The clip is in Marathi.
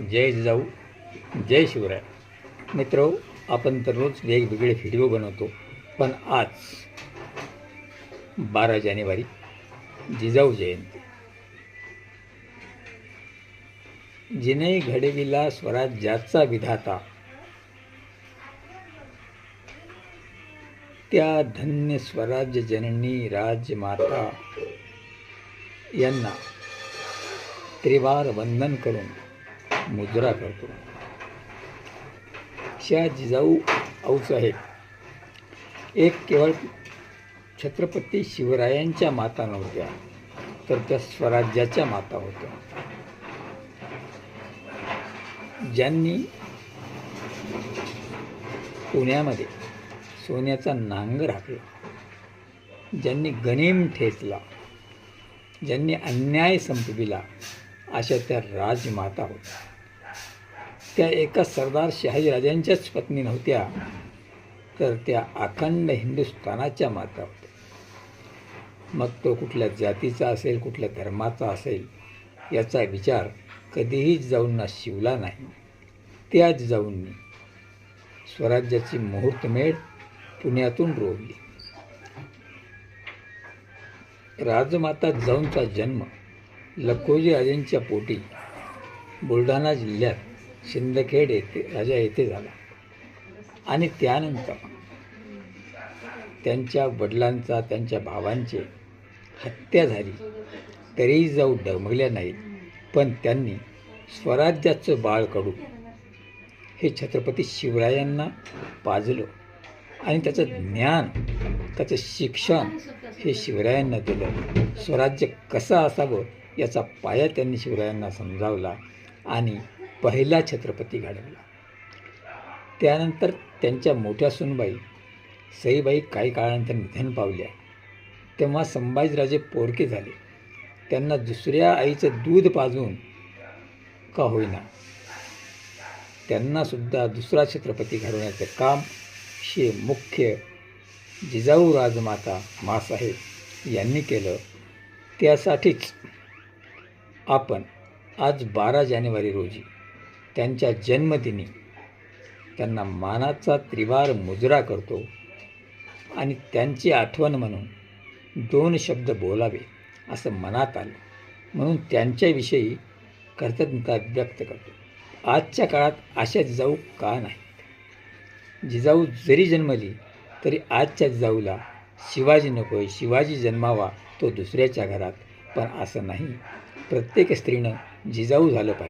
जय जिजाऊ, जय शिवराय. मित्रो, आपण दररोज वेगवेगळे व्हिडिओ बनवतो, पण आज 12 जानेवारी जिजाऊ जयंती. जिने घडविला स्वराज्याचा विधाता, त्या धन्य स्वराज्य जननी राजमाता यांना त्रिवार वंदन करून मुजरा करतो. अशा जिजाऊ आऊसाहेब एक केवळ छत्रपती शिवरायांच्या माता नव्हत्या, तर त्या स्वराज्याच्या माता होत्या, ज्यांनी पुण्यामध्ये सोन्याचा नांगर हाकला, ज्यांनी गनिम ठेचला, ज्यांनी अन्याय संपविला, अशा त्या राजमाता होत्या. त्या एका सरदार शहाजीराजांच्याच पत्नी नव्हत्या, तर त्या अखंड हिंदुस्थानाच्या माता होत्या. मग तो कुठल्या जातीचा असेल, कुठल्या धर्माचा असेल, याचा विचार कधीही जिजाऊंना शिवला नाही. त्या जिजाऊंनी स्वराज्याची मुहूर्तमेढ पुण्यातून रोवली. राजमाता जिजाऊंचा जन्म लखोजी राजांच्या पोटी बुलढाणा जिल्ह्यात शिंदखेड येथे झाला आणि त्यानंतर त्यांच्या वडिलांचा, त्यांच्या भावांची हत्या झाली, तरीही जिजाऊ डगमगल्या नाहीत. पण त्यांनी स्वराज्याचं बाळ कडू हे छत्रपती शिवरायांना पाजलं आणि त्याचं ज्ञान, त्याचं शिक्षण हे शिवरायांना दिलं. स्वराज्य कसं असावं याचा पाया त्यांनी शिवरायांना समजावला आणि पहिला छत्रपती घडवला. त्यानंतर त्यांच्या मोठ्या सूनबाई सईबाई काही काळानंतर निधन पावल्या. तेव्हा संभाजीराजे पोरके झाले. त्यांना दुसऱ्या आईचं दूध पाजून का होईना त्यांनासुद्धा दुसरा छत्रपती घडवण्याचं काम हे मुख्य जिजाऊ राजमाता माँसाहेब यांनी केलं. त्यासाठीच आपण आज 12 जानेवारी रोजी त्यांच्या जन्मदिनी त्यांना मानाचा त्रिवार मुजरा करतो आणि त्यांची आठवण म्हणून 2 शब्द बोलावे असं मनात आलं, म्हणून त्यांच्याविषयी कृतज्ञता व्यक्त करतो. आजच्या काळात अशा जिजाऊ का नाहीत? जिजाऊ जरी जन्मली तरी आजच्या जिजाऊला शिवाजी नको आहे, शिवाजी जन्मावा तो दुसऱ्याच्या घरात, पण असं नाही. प्रत्येक स्त्रीनं जिजाऊ झालं पाहिजे.